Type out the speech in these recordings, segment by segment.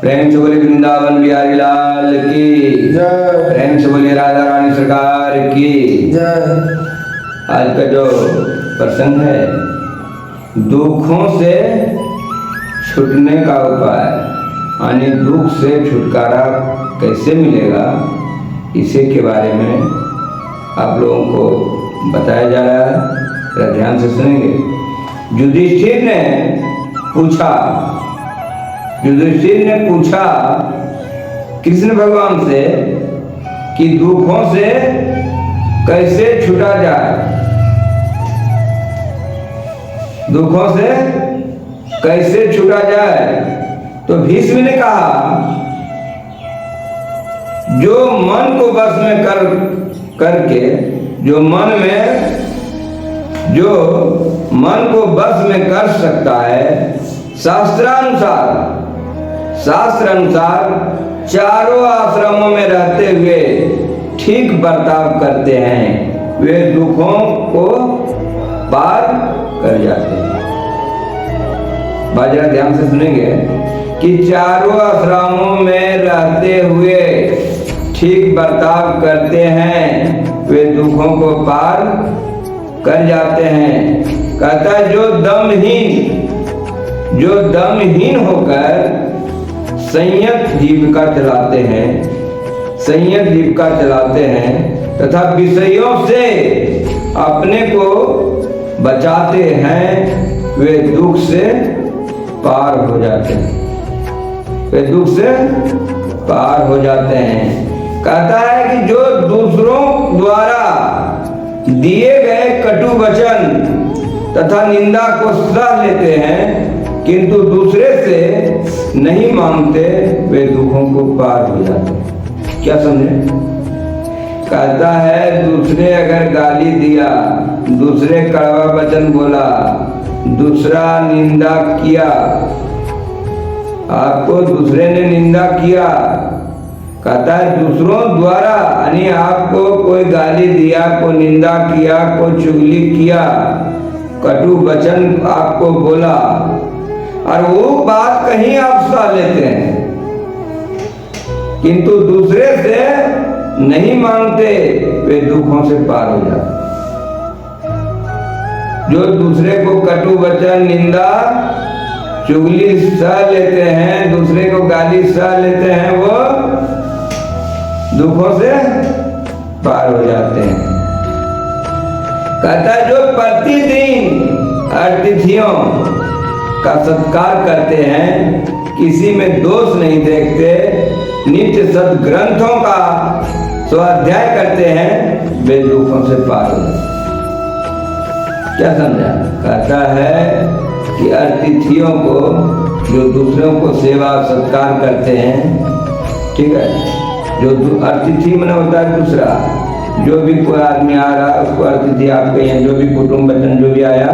प्रेम से बोले वृंदावन बिहारी लाल की जय। प्रेम से बोले राधा रानी सरकार की जय। आज का जो प्रसंग है, दुखों से छूटने का उपाय, यानी दुख से छुटकारा कैसे मिलेगा, इसी के बारे में आप लोगों को बताया जा रहा है। जरा ध्यान से सुनेंगे। युधिष्ठिर ने पूछा कृष्ण भगवान से कि दुखों से कैसे छूटा जाए, दुखों से कैसे छूटा जाए। तो भीष्म ने कहा, जो मन को बस में करके जो मन को बस में कर सकता है, शास्त्र अनुसार चारों आश्रमों में रहते हुए ठीक बर्ताव करते हैं, वे दुखों को पार कर जाते हैं। बाजरा ध्यान से सुनेंगे कि चारों आश्रमों में रहते हुए ठीक बर्ताव करते हैं, वे दुखों को पार कर जाते हैं। कहता है जो दमहीन होकर संयत जीविका चलाते हैं तथा विषयों से अपने को बचाते हैं, वे दुख से पार हो जाते हैं। कहता है कि जो दूसरों द्वारा दिए गए कटु वचन तथा निंदा को सह लेते हैं किंतु दूसरे से नहीं मांगते, वे दुखों को पार हो जाते हैं। क्या समझे? कहता है दूसरे अगर गाली दिया, दूसरे कड़वा वचन बोला, दूसरा निंदा किया, आपको दूसरे ने निंदा किया, कहता है दूसरों द्वारा, यानी आपको कोई गाली दिया, कोई निंदा किया, कोई चुगली किया, कटु वचन आपको बोला और वो बात कहीं आप सह लेते हैं किंतु दूसरे से नहीं मांगते, वे दुखों से पार हो जाते। जो दूसरे को कटु वचन, निंदा, चुगली सह लेते हैं, दूसरे को गाली सह लेते हैं, वो दुखों से पार हो जाते हैं। कहता है जो प्रतिदिन अतिथियों का सत्कार करते हैं, किसी में दोष नहीं देखते, नित्य सद्ग्रंथों का स्वाध्याय करते हैं, वे दुखों से पार हो जाते। क्या समझा? कहता है कि अतिथियों को, जो दूसरों को सेवा सत्कार करते हैं, ठीक है, जो अतिथि मन होता है दूसरा, जो भी कोई आदमी आ रहा है उसको अतिथि आप कहें, जो भी कुटुंब बचन जो भी आया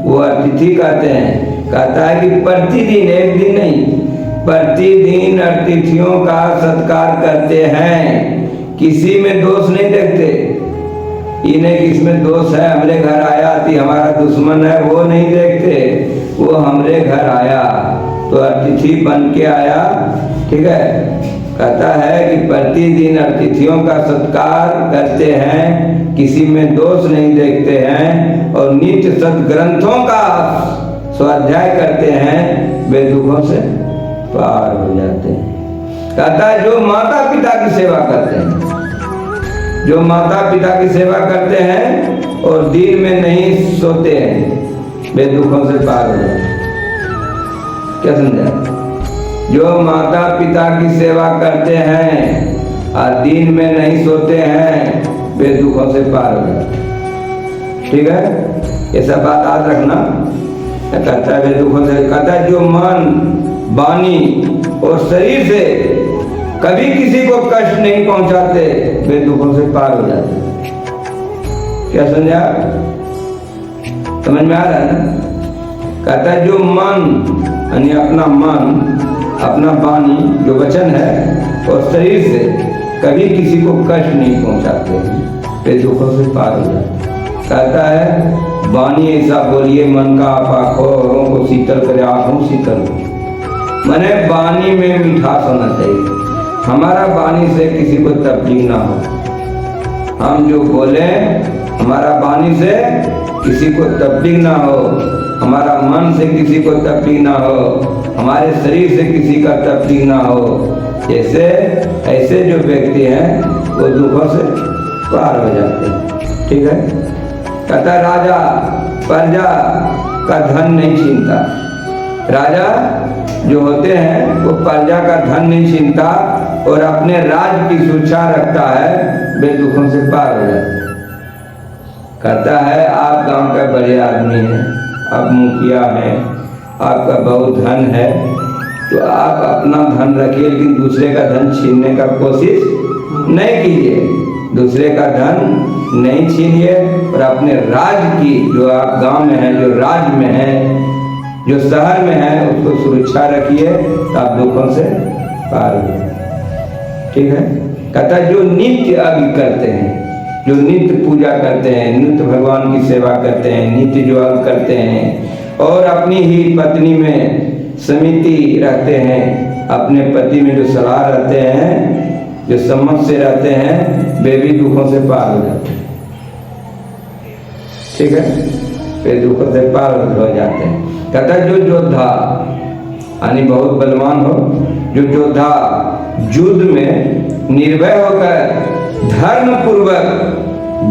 वो अतिथि कहते हैं। कहता है कि प्रतिदिन, एक दिन नहीं, प्रतिदिन अतिथियों का सत्कार करते हैं, किसी में दोष नहीं देखते। इन्हें किसमें दोष है, हमरे घर आया थी हमारा दुश्मन है, वो नहीं देखते। वो हमरे घर आया तो अतिथि बन के आया, ठीक है। कहता है कि प्रतिदिन अतिथियों का सत्कार करते हैं, किसी में दोष नहीं देखते हैं और नित्य सद्ग्रंथों का स्वाध्याय करते हैं, वे दुखों से पार हो जाते हैं। कहता है जो माता पिता की सेवा करते हैं, जो माता पिता की सेवा करते हैं और दिन में नहीं सोते हैं, वे दुखों से पार हो जाते हैं। क्या समझा? जो माता पिता की सेवा करते हैं और दिन में नहीं सोते हैं, वे दुखों से पार हो जाते हैं। ठीक है, ये सब बात याद रखना। कहता है वे दुखों से, कहता है जो मन, वाणी और शरीर से कभी किसी को कष्ट नहीं पहुंचाते, वे दुखों से पार हो जाते हैं। क्या समझा? समझ में आ रहा है ना? कहता है जो मन, यानी अपना मन, अपना वाणी जो वचन है और शरीर से कभी किसी को कष्ट नहीं पहुंचाते, वे दुखों से पार हो जाते। कहता है वाणी ऐसा बोलिए मन का आप आंखों को शीतल करे, आंखों शीतल। माने वाणी में मिठास होना चाहिए। हमारा वाणी से किसी को तकलीफ ना हो। हम जो बोले हमारा वाणी से किसी को तकलीफ ना हो, हमारा मन से किसी को तकलीफ ना हो, हमारे शरीर से किसी का तकलीफ ना हो। जैसे ऐसे जो व्यक्ति हैं वो दुखों से पार हो जाते हैं। ठीक है। कहता राजा प्रजा का धन नहीं छीनता। राजा जो होते हैं वो प्रजा का धन नहीं छीनता और अपने राज की सुरक्षा रखता है, वे दुखों से पार हो जाते हैं। कहता है आप गांव का बड़े आदमी हैं, आप मुखिया हैं, आपका बहुत धन है, तो आप अपना धन रखिए, लेकिन दूसरे का धन छीनने का कोशिश नहीं कीजिए। दूसरे का धन नहीं छीनिए और अपने राज की, जो आप गांव में हैं, जो राज्य में है, जो शहर में है, उसको सुरक्षा रखिए, तो आप दुखों से पार हो। ठीक है। कहता जो नित्य यज्ञ करते हैं, जो नित्य पूजा करते हैं, नित्य भगवान की सेवा करते हैं, नित्य जो यज्ञ करते हैं और अपनी ही पत्नी में समिति रखते हैं, अपने पति में जो सलाह रहते हैं, जो सम्मत से रहते हैं, वे भी दुखों से पार हो जाते हैं। ठीक है। वे दुखों से पार हो जाते हैं। कहता जो योद्धा यानी बहुत बलवान हो, जो योद्धा युद्ध में निर्भय होकर धर्म पूर्वक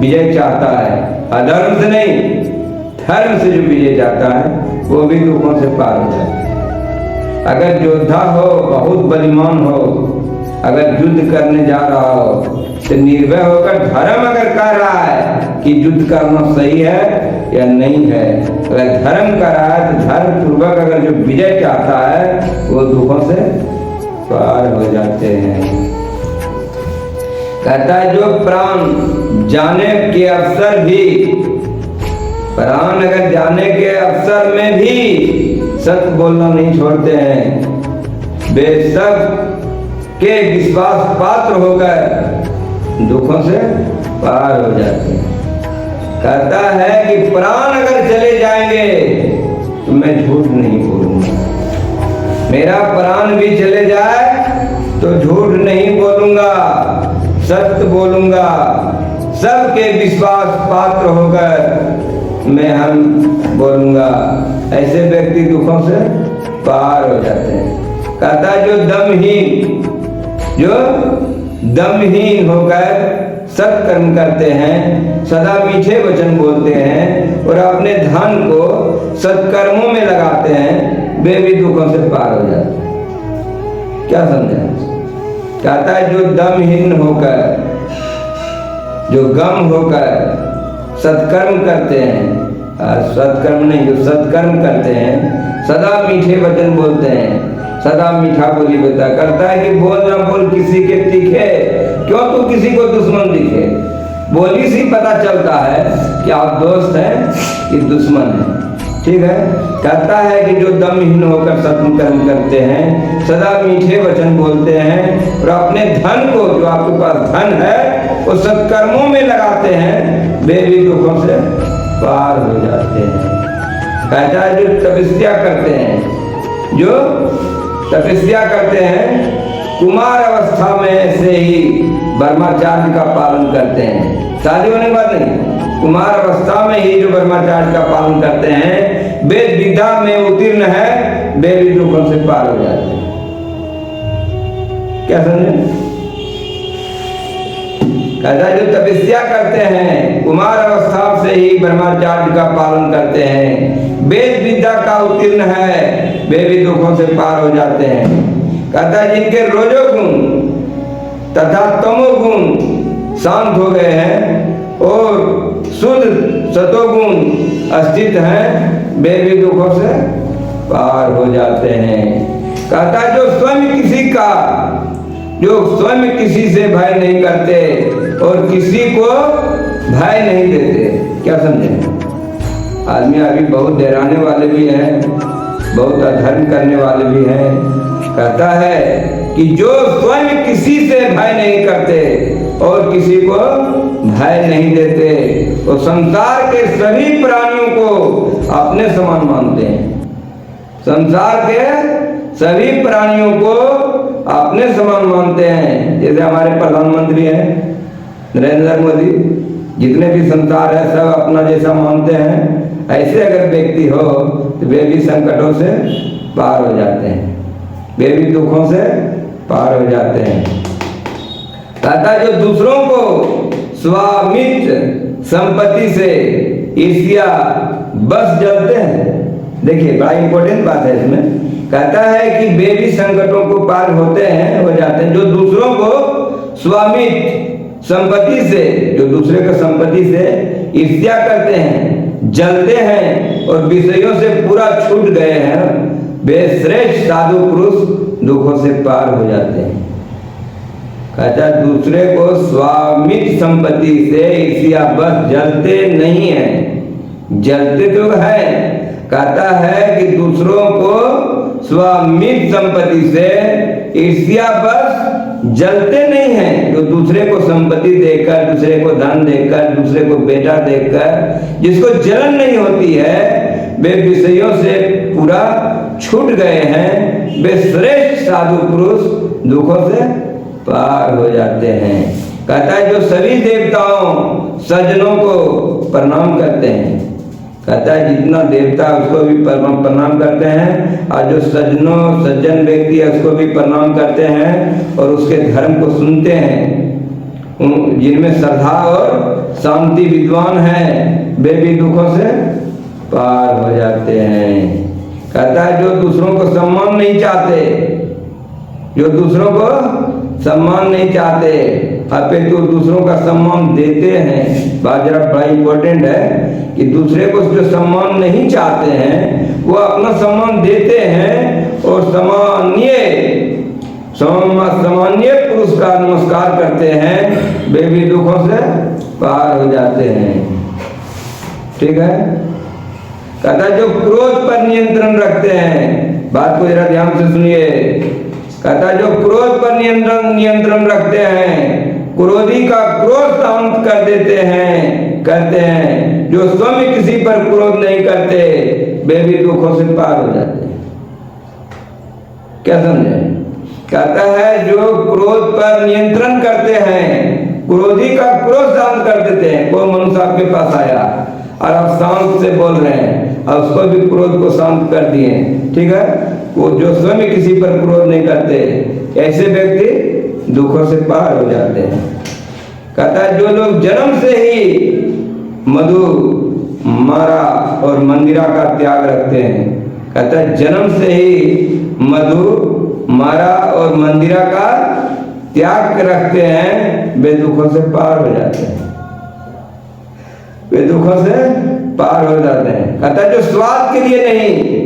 विजय चाहता है, अधर्म से नहीं, धर्म से जो विजय चाहता है, वो भी दुखों से पार हो जाता है। अगर योद्धा हो, बहुत बलवान हो, अगर युद्ध करने जा रहा हो, तो निर्भय होकर धर्म अगर कह रहा है कि युद्ध करना सही है या नहीं है, अगर धर्म कर रहा है तो धर्म पूर्वक अगर जो विजय चाहता है, वो दुखों से पार हो जाते हैं। कहता है जो प्राण जाने के अवसर भी, प्राण अगर जाने के अवसर में भी सत्य बोलना नहीं छोड़ते हैं, वे सब के विश्वास पात्र होकर दुखों से पार हो जाते हैं। कहता है कि प्राण अगर चले जाएंगे तो मैं झूठ नहीं बोलूंगा, मेरा प्राण भी चले जाए तो झूठ नहीं बोलूंगा, सत्य बोलूंगा। सबके विश्वास पात्र होकर मैं हम बोलूंगा। ऐसे व्यक्ति दुखों से पार हो जाते हैं। कहता है जो दमहीन होकर सत्कर्म करते हैं, सदा मीठे वचन बोलते हैं और अपने धन को सत्कर्मों में लगाते हैं, वे भी दुखों से पार हो जाते हैं। क्या समझा? कहता है जो दमहीन होकर, जो गम होकर सत्कर्म करते हैं, सत्कर्म नहीं, जो सत्कर्म करते हैं, सदा मीठे वचन बोलते हैं, सदा मीठा बोली बता करता है कि बोल ना बोल किसी के तीखे, क्यों तू किसी को दुश्मन दिखे। बोली से पता चलता है कि आप दोस्त हैं कि दुश्मन हैं। ठीक है। कहता है कि जो दमहीन होकर सत्कर्म करते हैं, सदा मीठे वचन बोलते हैं और अपने धन को, जो आपके पास धन है, वो सत्कर्मों में लगाते हैं, वे भी दुखों से पार हो जाते हैं। कहता है जो तपस्या करते हैं, जो तपस्या करते हैं, कुमार अवस्था में से ही ब्रह्मचार्य का पालन करते हैं। शादी होने के बाद नहीं, कुमार अवस्था में ही जो ब्रह्मचार्य का पालन करते हैं, वे विद्या में उत्तीर्ण है, वे भी दुखों से पार हो जाते हैं। क्या समझे? कहता है जो तपस्या करते हैं, कुमार अवस्था से ही ब्रह्मचार्य का पालन करते हैं, वेद विद्या का उत्तीर्ण है, वे भी दुखों से पार हो जाते हैं। कहता है जिनके रजोगुण तथा तमोगुण शांत हो गए हैं और शुद्ध सतोगुण स्थित हैं, वे भी दुखों से पार हो जाते हैं। कहता है जो स्वयं किसी से भय नहीं करते और किसी को भय नहीं देते। क्या समझे? आदमी अभी बहुत डराने वाले भी हैं, बहुत अधर्म करने वाले भी हैं। कहता है कि जो स्वयं किसी से भय नहीं करते और किसी को भय नहीं देते, वो संसार के सभी प्राणियों को अपने समान मानते हैं। संसार के सभी प्राणियों को अपने समान मानते हैं। जैसे हमारे प्रधानमंत्री हैं नरेंद्र मोदी, जितने भी संसार है सब अपना जैसा मानते हैं। ऐसे अगर व्यक्ति हो तो वे भी संकटों से पार हो जाते हैं, वे भी दुखों से पार हो जाते हैं। तथा जो दूसरों को स्वामित्व संपत्ति से ईर्ष्या बस जलते हैं। देखिए बड़ा इंपॉर्टेंट बात है इसमें, कहता है कि वे भी संकटों को पार होते हैं, हो जाते हैं। जो दूसरों को स्वामित्व संपत्ति से, जो दूसरे का संपत्ति से ईर्ष्या करते हैं, जलते हैं और विषयों से पूरा छूट गए हैं, वे श्रेष्ठ साधु पुरुष दुखों से पार हो जाते हैं। कहता दूसरे को स्वामित्व संपत्ति से ईर्ष्या बस जलते नहीं है, जलते तो है। कहता है कि दूसरों को स्वामित्व संपत्ति से ईर्ष्या बस जलते नहीं है। जो दूसरे को संपत्ति देकर, दूसरे को धन देकर, दूसरे को बेटा देकर जिसको जलन नहीं होती है, वे विषयों से पूरा छूट गए हैं, वे श्रेष्ठ साधु पुरुष दुखों से पार हो जाते हैं। कहता है जो सभी देवताओं सज्जनों को प्रणाम करते हैं, कहता है जितना देवता उसको भी प्रणाम करते हैं, और जो सज्जन व्यक्ति है उसको भी प्रणाम करते हैं और उसके धर्म को सुनते हैं। जिनमें श्रद्धा और शांति विद्वान है वे भी दुखों से पार हो जाते हैं। कहता है जो दूसरों को सम्मान नहीं चाहते, जो दूसरों को सम्मान नहीं चाहते अपितु दूसरों का सम्मान देते हैं। बात जरा बड़ा इंपॉर्टेंट है कि दूसरे को जो सम्मान नहीं चाहते हैं वो अपना सम्मान देते हैं और सामान्य पुरुष का नमस्कार करते हैं, वे भी दुखों से पार हो जाते हैं। ठीक है। कहता जो क्रोध पर नियंत्रण रखते हैं, बात को जरा ध्यान से सुनिए। कहता जो क्रोध पर नियंत्रण रखते हैं, क्रोधी का क्रोध शांत कर देते हैं, करते हैं। जो स्वयं किसी पर क्रोध नहीं करते वे भी दुखों से पार हो जाते हैं। क्या समझे? कहता है जो क्रोध पर नियंत्रण करते हैं, क्रोधी का क्रोध शांत कर देते हैं। कोई मनुष्य आपके पास आया और आप शांत से बोल रहे हैं और उसको भी क्रोध को शांत कर दिए, ठीक है। वो जो स्वयं किसी पर क्रोध नहीं करते, ऐसे व्यक्ति दुखों से पार हो जाते हैं। कहता है जो लोग जन्म से ही मधु मारा और मंदिरा का त्याग रखते हैं, कहता है जन्म से ही मधु मारा और मंदिरा का त्याग रखते हैं, वे दुखों से पार हो जाते हैं, वे दुखों से पार हो जाते हैं। कहता है जो स्वाद के लिए नहीं,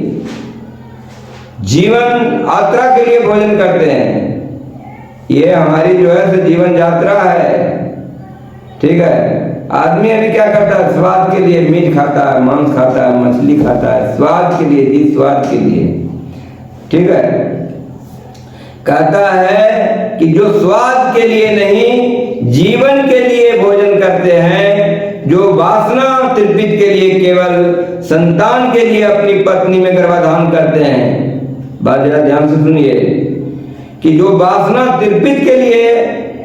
जीवन यात्रा के लिए भोजन करते हैं। ये हमारी जो है जीवन यात्रा है, ठीक है। आदमी अभी क्या करता है? स्वाद के लिए मीट खाता है, मांस खाता है, मछली खाता है, स्वाद के लिए, जी स्वाद के लिए, ठीक है। कहता है कि जो स्वाद के लिए नहीं, जीवन के लिए भोजन करते हैं, जो वासना तृप्ति के लिए केवल संतान के लिए अपनी पत्नी में गर्भाधान करते हैं। बात जरा ध्यान से सुनिए कि जो वासना तृप्ति के लिए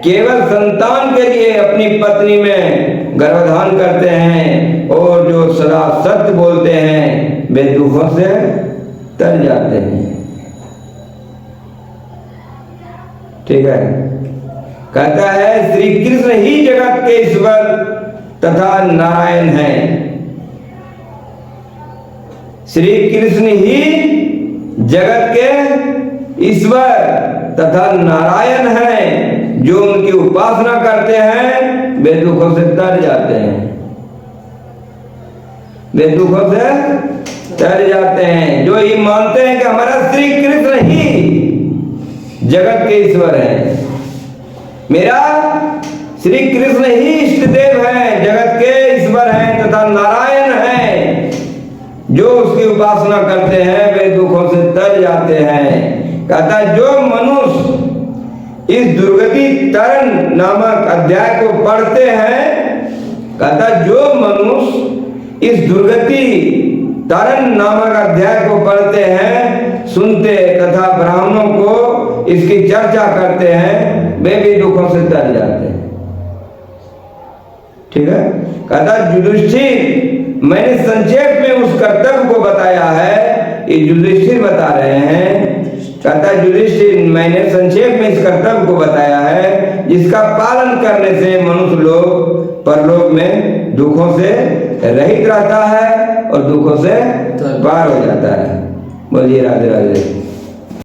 केवल संतान के लिए अपनी पत्नी में गर्भाधान करते हैं और जो सदा सत्य बोलते हैं, वे दुखों से तर जाते हैं, ठीक है। कहता है श्री कृष्ण ही जगत के ईश्वर तथा नारायण हैं। श्री कृष्ण ही जगत के ईश्वर तथा नारायण हैं। जो उनकी उपासना करते हैं वे दुखों से तर जाते हैं, वे दुखों से तर जाते हैं। जो ये मानते हैं कि हमारा श्री कृष्ण ही जगत के ईश्वर है, मेरा श्री कृष्ण ही इष्ट देव है, जगत के ईश्वर हैं तथा नारायण हैं, जो उसकी उपासना करते हैं वे दुखों से तर जाते हैं। कहता है जो मनुष्य इस दुर्गति तरण नामक अध्याय को पढ़ते हैं, कहता है जो मनुष्य इस दुर्गति तरण नामक अध्याय को पढ़ते हैं, सुनते तथा ब्राह्मणों को इसकी चर्चा करते हैं, वे भी दुखों से तर जाते हैं। ठीक है। कहता युधिष्ठिर, मैंने संक्षेप में उस कर्तव्य को बताया है। ये युधिष्ठिर बता रहे हैं। कहता युधिष्ठिर, मैंने संक्षेप में इस कर्तव्य को बताया है जिसका पालन करने से मनुष्य लोग परलोक में दुखों से रहित रहता है और दुखों से पार हो जाता है। बोलिए राधे राधे।